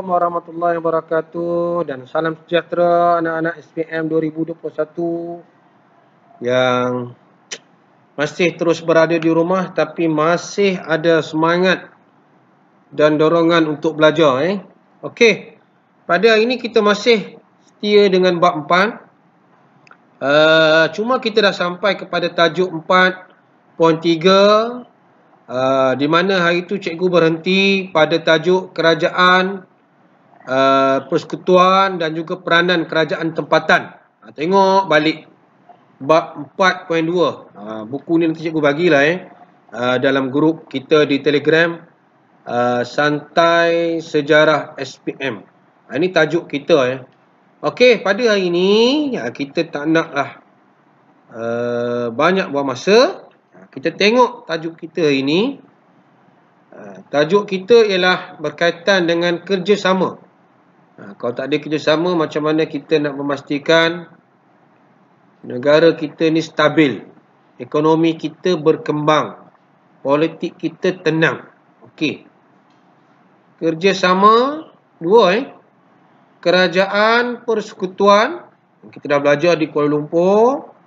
warahmatullahi wabarakatuh dan salam sejahtera anak-anak SPM 2021 yang masih terus berada di rumah tapi masih ada semangat dan dorongan untuk belajar. Okey, pada hari ini kita masih setia dengan bab 4. Cuma kita dah sampai kepada tajuk 4.3. Di mana hari itu cikgu berhenti pada tajuk kerajaan, persekutuan dan juga peranan kerajaan tempatan. Tengok balik bab 4.2. Buku ni nanti cikgu bagilah dalam grup kita di Telegram, Santai Sejarah SPM. Ini tajuk kita. Okey, pada hari ini kita tak naklah banyak buang masa. Kita tengok tajuk kita ini. Tajuk kita ialah berkaitan dengan kerjasama. Kalau tak ada kerjasama, macam mana kita nak memastikan negara kita ni stabil, ekonomi kita berkembang, politik kita tenang. Okey. Kerjasama dua. Kerajaan persekutuan, kita dah belajar di Kuala Lumpur,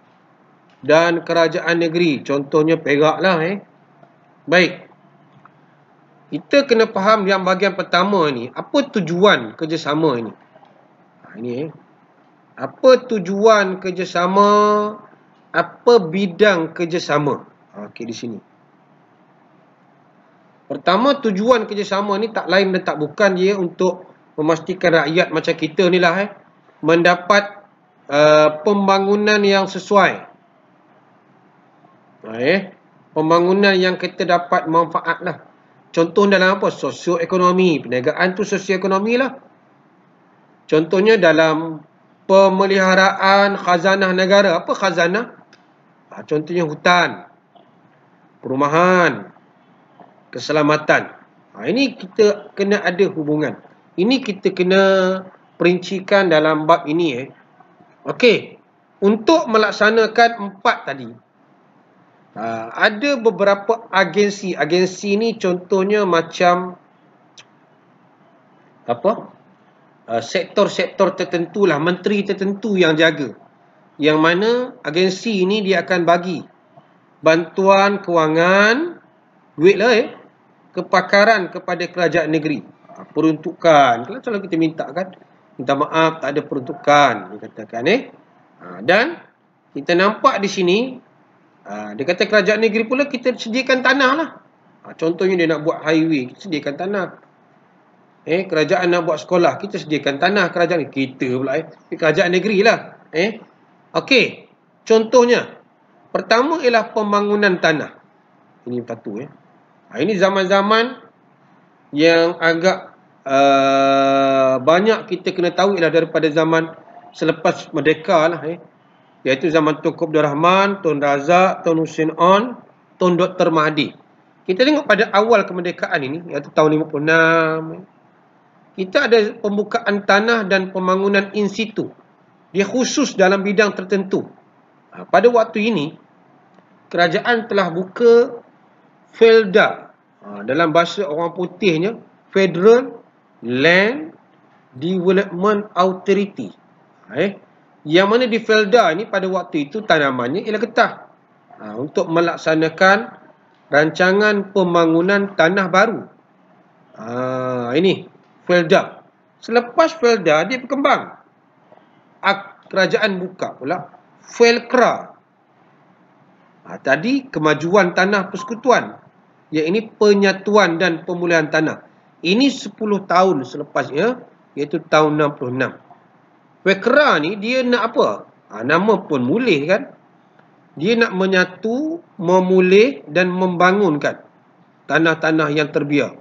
dan kerajaan negeri, contohnya Perak lah. Baik, kita kena faham yang bahagian pertama ni, apa tujuan kerjasama ini. Apa tujuan kerjasama, apa bidang kerjasama. Okey, di sini. Pertama, tujuan kerjasama ni tak lain dan tak bukan dia untuk memastikan rakyat macam kita ni lah mendapat pembangunan yang sesuai. Pembangunan yang kita dapat manfaat lah. Contoh dalam apa? Sosioekonomi. Perniagaan tu sosioekonomi lah. Contohnya dalam pemeliharaan khazanah negara. Apa khazanah? Contohnya hutan, perumahan, keselamatan. Ini kita kena ada hubungan. Ini kita kena perincikan dalam bab ini. Okey. Untuk melaksanakan 4 tadi, ada beberapa agensi. Agensi ni contohnya macam apa? Sektor-sektor tertentu lah, menteri tertentu yang jaga. Yang mana agensi ni dia akan bagi bantuan kewangan, duit lah kepakaran kepada kerajaan negeri. Peruntukan. Kalau kita minta maaf tak ada peruntukan, dia katakan dan kita nampak di sini. Dia kata kerajaan negeri pula kita sediakan tanah lah. Contohnya dia nak buat highway, kita sediakan tanah. Kerajaan nak buat sekolah, kita sediakan tanah. Kerajaan kita pula kerajaan negeri lah. Okey, contohnya pertama ialah pembangunan tanah. Ini satu. Ini zaman-zaman yang agak banyak kita kena tahu ialah daripada zaman selepas merdeka lah. Iaitu zaman Tunku Abdul Rahman, Tun Razak, Tun Hussein On, Tun Dr. Mahathir. Kita tengok pada awal kemerdekaan ini, iaitu tahun 56, kita ada pembukaan tanah dan pembangunan in situ. Dia khusus dalam bidang tertentu. Pada waktu ini, kerajaan telah buka FELDA. Dalam bahasa orang putihnya, Federal Land Development Authority. Yang mana di FELDA ni pada waktu itu tanamannya ialah getah. Untuk melaksanakan rancangan pembangunan tanah baru. Ini FELDA. Selepas FELDA dia berkembang. Kerajaan buka pula FELCRA. Tadi kemajuan tanah persekutuan. Iaitu penyatuan dan pemulihan tanah. Ini 10 tahun selepasnya, iaitu tahun 66. FELCRA ni dia nak apa? Nama pun mulih kan. Dia nak menyatu, memulih dan membangunkan tanah-tanah yang terbiar.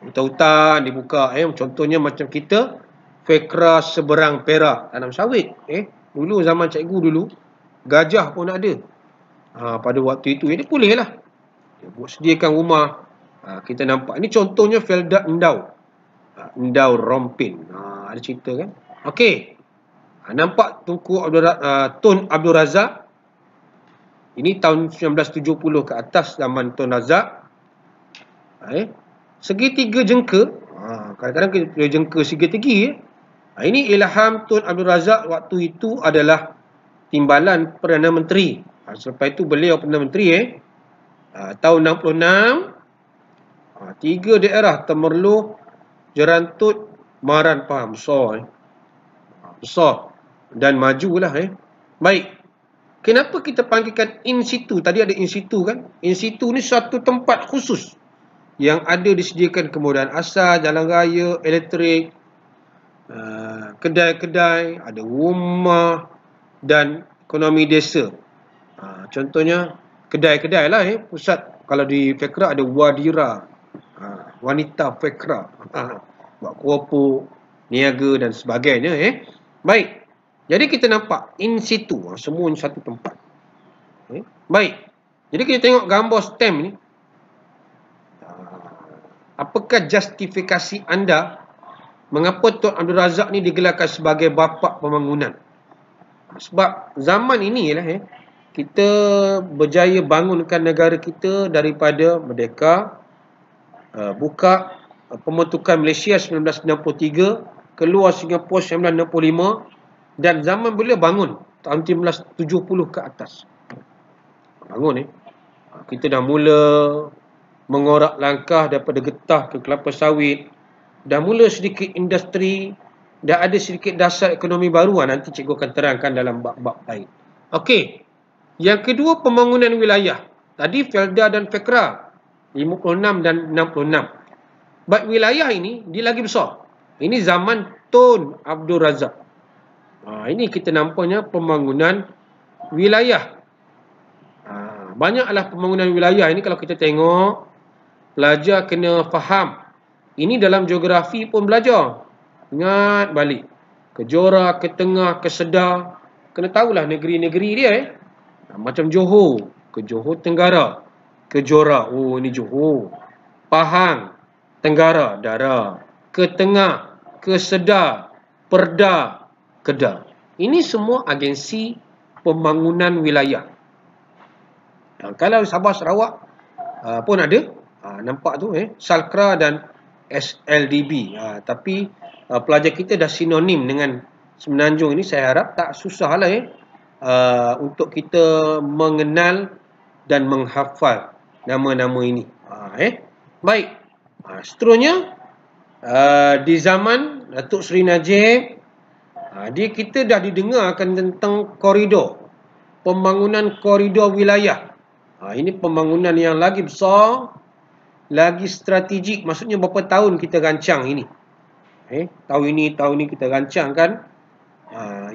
Hutan-hutan dibuka. Contohnya macam kita, FELCRA seberang Perak, tanam sawit. Dulu zaman cikgu dulu, gajah pun ada. Pada waktu itu, dia pulih lah. Dia buat sediakan rumah. Kita nampak. Ini contohnya Felda Endau. Endau Rompin. Ada cerita kan. Okey. Nampak Tunku Tun Abdul Razak. Ini tahun 1970 ke atas zaman Tun Razak. Segitiga jengka. Kadang-kadang kita boleh jengka strategi. Ini Ilham Tun Abdul Razak waktu itu adalah timbalan Perdana Menteri. Selepas itu beliau Perdana Menteri tahun 66. 3 daerah Temerloh, Jerantut, Maran Pahang. Besar. Besar. Dan majulah. Baik. Kenapa kita panggilkan in situ? Tadi ada in situ kan? In situ ni satu tempat khusus yang ada disediakan kemudahan asas, jalan raya, elektrik, kedai-kedai, ada rumah dan ekonomi desa. Contohnya kedai-kedai lah. Pusat kalau di Fekra ada Wadira, wanita Fekra, buat keropok, niaga dan sebagainya. Baik. Jadi kita nampak in situ, semua in satu tempat. Baik. Jadi kita tengok gambar stem ni. Apakah justifikasi anda mengapa Tun Abdul Razak ni digelarkan sebagai bapa pembangunan? Sebab zaman ini kita berjaya bangunkan negara kita daripada merdeka, buka pembentukan Malaysia 1993, keluar Singapura 1965 dan zaman beliau bangun tahun 1970 ke atas. Bangun kita dah mula mengorak langkah daripada getah ke kelapa sawit, dah mula sedikit industri, dah ada sedikit dasar ekonomi baru. Nanti cikgu akan terangkan dalam bab-bab lain. Okey. Yang kedua, pembangunan wilayah. Tadi Felda dan Fekra 56 dan 66. Bab wilayah ini dia lagi besar. Ini zaman Tun Abdul Razak. Ini kita nampaknya pembangunan wilayah. Banyaklah pembangunan wilayah ini. Kalau kita tengok, pelajar kena faham. Ini dalam geografi pun belajar. Ingat balik. Ke Johor, ke Tengah, ke Sedar. Kena tahulah negeri-negeri dia. Macam Johor. Ke Johor Tenggara. Ke Johor. Oh, ini Johor. Pahang. Tenggara. Dara. Ke Tengah. Ke Sedar. Perda. Kedah. Ini semua agensi pembangunan wilayah. Kalau Sabah Sarawak pun ada. Nampak tu Salkra dan SLDB. Tapi pelajar kita dah sinonim dengan Semenanjung ini. Saya harap tak susah lah untuk kita mengenal dan menghafal nama-nama ini. Baik. Seterusnya di zaman Datuk Seri Najib, kita dah didengarkan tentang koridor. Pembangunan koridor wilayah. Ini pembangunan yang lagi besar, lagi strategik. Maksudnya berapa tahun kita rancang ini. Tahun ini kita rancangkan.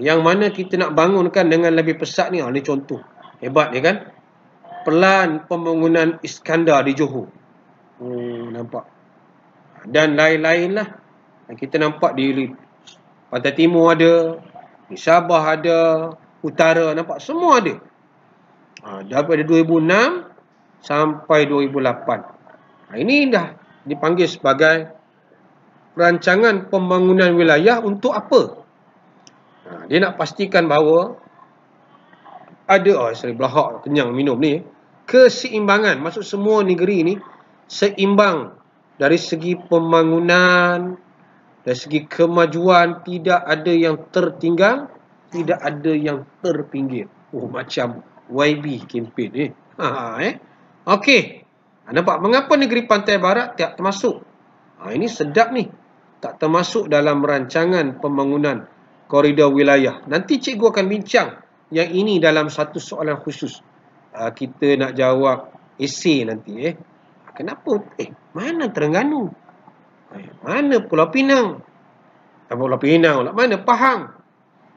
Yang mana kita nak bangunkan dengan lebih pesat ni. Ini contoh. Hebat ni kan. Pelan pembangunan Iskandar di Johor. Nampak. Dan lain-lain lah. Kita nampak di Pantai Timur ada. Di Sabah ada. Utara nampak. Semua ada. Daripada 2006 sampai 2008. Ini dah dipanggil sebagai rancangan pembangunan wilayah untuk apa? Dia nak pastikan bahawa ada, sorry, belahak kenyang minum ni, keseimbangan. Maksud semua negeri ni seimbang dari segi pembangunan, dari segi kemajuan, tidak ada yang tertinggal, tidak ada yang terpinggir. Macam YB kempen ni. Okey. Nampak mengapa negeri pantai barat tak termasuk? Ini sedap ni. Tak termasuk dalam rancangan pembangunan koridor wilayah. Nanti cikgu akan bincang yang ini dalam satu soalan khusus. Kita nak jawab esei nanti. Kenapa? Mana Terengganu? Mana Pulau Pinang? Pulau Pinang lah. Mana Pahang?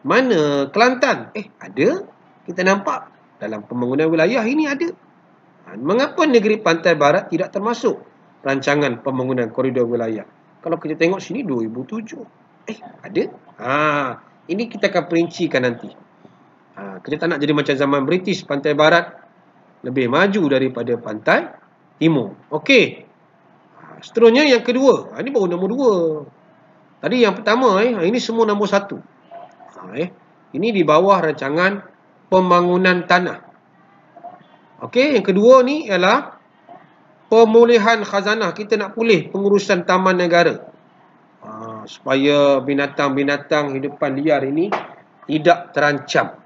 Mana Kelantan? Ada. Kita nampak dalam pembangunan wilayah ini ada. Mengapa negeri pantai barat tidak termasuk rancangan pembangunan koridor wilayah? Kalau kita tengok sini 2007. Ada. Ini kita akan perincikan nanti. Kita tak nak jadi macam zaman British, pantai barat lebih maju daripada pantai timur. Okey. Seterusnya yang kedua. Ini baru nombor 2. Tadi yang pertama, ini semua nombor 1. Ini di bawah rancangan pembangunan tanah. Okey, yang kedua ni ialah pemulihan khazanah. Kita nak pulih pengurusan taman negara. supaya binatang-binatang hidupan liar ini tidak terancam.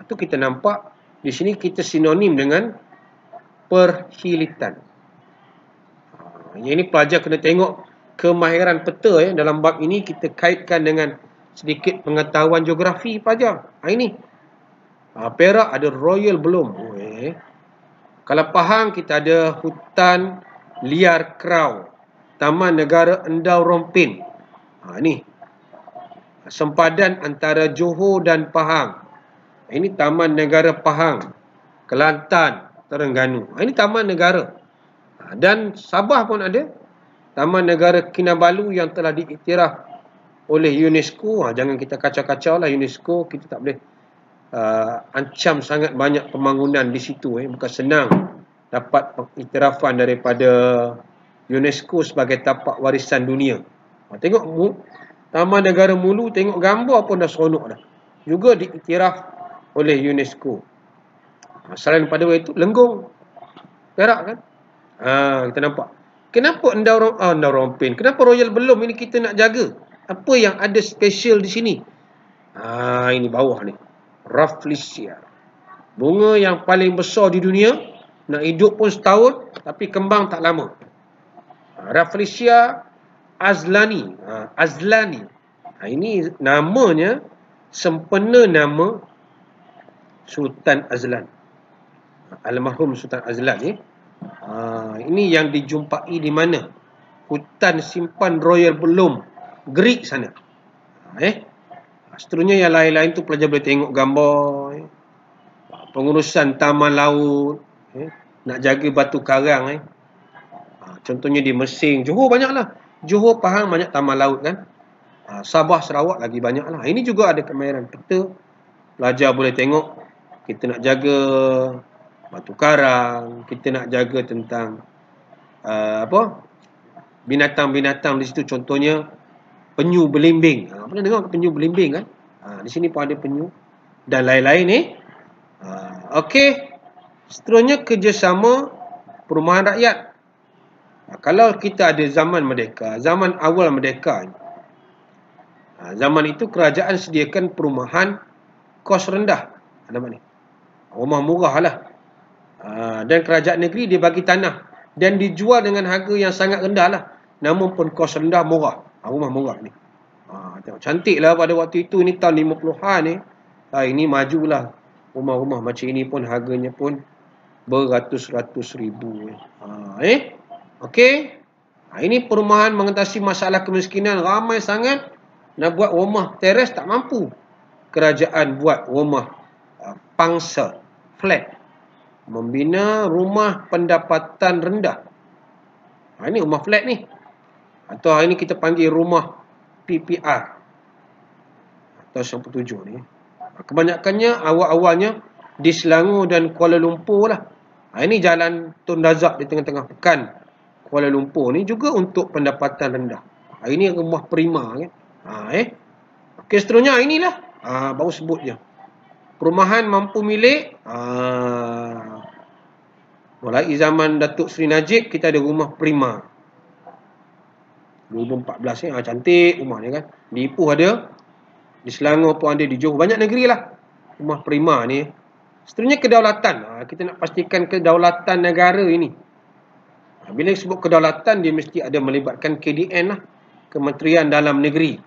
Itu kita nampak di sini kita sinonim dengan perhilitan. Yang ini pelajar kena tengok kemahiran peta dalam bab ini kita kaitkan dengan sedikit pengetahuan geografi pelajar. Ini Perak ada Royal belum. Kalau Pahang kita ada hutan liar Krau, Taman Negara Endau Rompin. Ini sempadan antara Johor dan Pahang. Ini Taman Negara Pahang, Kelantan, Terengganu. Ini taman negara. Dan Sabah pun ada Taman Negara Kinabalu yang telah diiktiraf oleh UNESCO. Jangan kita kacau-kacau lah UNESCO. Kita tak boleh ancam sangat banyak pembangunan di situ. Bukan senang dapat pengiktirafan daripada UNESCO sebagai tapak warisan dunia. Tengok Taman Negara Mulu, tengok gambar pun dah seronok dah. Juga diiktiraf oleh UNESCO. Selain daripada itu, Lenggong, Perak kan? Kita nampak. Kenapa Endau Rompin? Kenapa Royal belum? Ini kita nak jaga. Apa yang ada special di sini? Ini bawah ni. Rafflesia. Bunga yang paling besar di dunia. Nak hidup pun setahun, tapi kembang tak lama. Rafflesia azlani. Azlani. Ini namanya sempena nama Sultan Azlan. Almarhum Sultan Azlan ni. Ini yang dijumpai di mana? Hutan simpan Royal belum, Greek sana. Seterusnya yang lain-lain tu pelajar boleh tengok gambar. Pengurusan taman laut. Nak jaga batu karang. Contohnya di Mesing, Johor banyaklah. Johor, Pahang banyak taman laut kan. Sabah, Sarawak lagi banyaklah. Ini juga ada kemahiran peta. Pelajar boleh tengok. Kita nak jaga batu karang, kita nak jaga tentang binatang-binatang di situ, contohnya penyu belimbing. Pernah dengar penyu belimbing kan? Di sini pun ada penyu dan lain-lain Okey. Seterusnya kerjasama perumahan rakyat. Kalau kita ada zaman merdeka, zaman awal merdeka, zaman itu kerajaan sediakan perumahan kos rendah. Nama ni rumah murah lah. Dan kerajaan negeri dia bagi tanah dan dijual dengan harga yang sangat rendah lah. Namun pun kos rendah, murah. Rumah murah ni. Tengok cantik lah pada waktu itu. Ni tahun 50-an ni. Ini majulah. Rumah-rumah macam ini pun harganya pun beratus-ratus ribu. Okey. Ini perumahan mengatasi masalah kemiskinan. Ramai sangat. Nak buat rumah teres tak mampu. Kerajaan buat rumah pangsa, flat. Membina rumah pendapatan rendah. Ini rumah flat ni. Atau hari ni kita panggil rumah PPR. Atau 97 ni. Kebanyakannya awal-awalnya di Selangor dan Kuala Lumpur lah. Ini jalan Tun Razak di tengah-tengah pekan Kuala Lumpur ni juga untuk pendapatan rendah. Ini rumah prima kan. Okey, seterusnya inilah. Baru sebut je. Perumahan mampu milik. Mulai zaman Datuk Seri Najib kita ada rumah prima. 2014 ni cantik rumah ni kan. Di Ipoh ada, di Selangor pun ada, di Johor banyak negeri lah rumah prima ni. Seterusnya kedaulatan. Kita nak pastikan kedaulatan negara ini. Bila sebut kedaulatan dia mesti ada melibatkan KDN lah, Kementerian Dalam Negeri.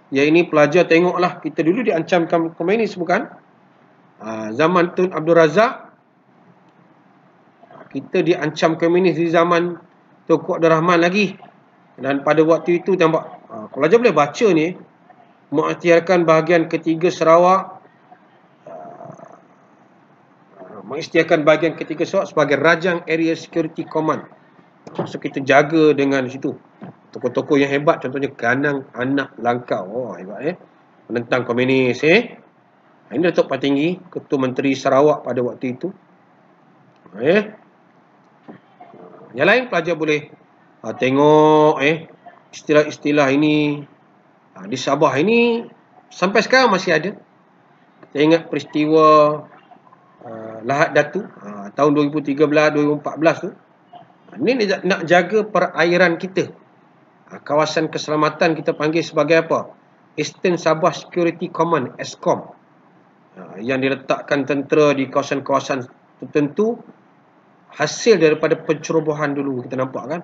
Yang ini pelajar tengoklah, kita dulu diancamkan komunis bukan? Zaman Tun Abdul Razak kita diancam komunis di zaman Tunku Abdul Rahman lagi. Dan pada waktu itu nampak, pelajar boleh baca ni, mengisytiharkan bahagian ketiga Sarawak, mengisytiharkan bahagian ketiga Sarawak sebagai Rajang Area Security Command. So kita jaga dengan situ. Tokoh-tokoh yang hebat, contohnya Ganang Anak Langkau. Hebat menentang komunis. Ini Datuk Patinggi, Ketua Menteri Sarawak pada waktu itu. Yang lain pelajar boleh tengok istilah-istilah ini. Di Sabah ini sampai sekarang masih ada. Kita ingat peristiwa Lahad Datu tahun 2013-2014 tu. Ini nak jaga perairan kita. Kawasan keselamatan kita panggil sebagai apa? Eastern Sabah Security Command, ESCOM. Yang diletakkan tentera di kawasan-kawasan tertentu, hasil daripada pencerobohan dulu kita nampak kan.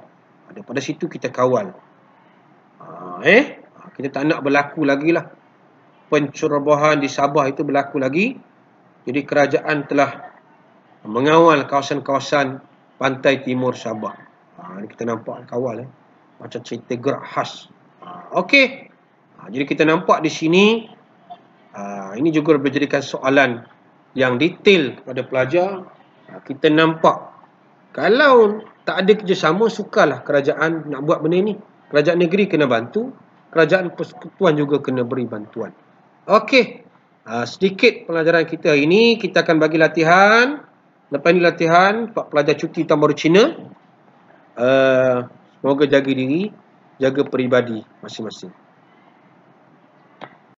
Daripada situ kita kawal. Kita tak nak berlaku lagi lah pencerobohan di Sabah itu berlaku lagi. Jadi kerajaan telah mengawal kawasan-kawasan pantai timur Sabah. Kita nampak kawal macam cerita gerak khas. Okey. Jadi kita nampak di sini ini juga menjadikan soalan yang detail kepada pelajar. Kita nampak kalau tak ada kerjasama, sukarlah kerajaan nak buat benda ni. Kerajaan negeri kena bantu, kerajaan persekutuan juga kena beri bantuan. Okey. Sedikit pelajaran kita hari ini. Kita akan bagi latihan. Lepas ni latihan Pak pelajar cuti Tahun Baru Cina. Semoga jaga diri, jaga peribadi masing-masing.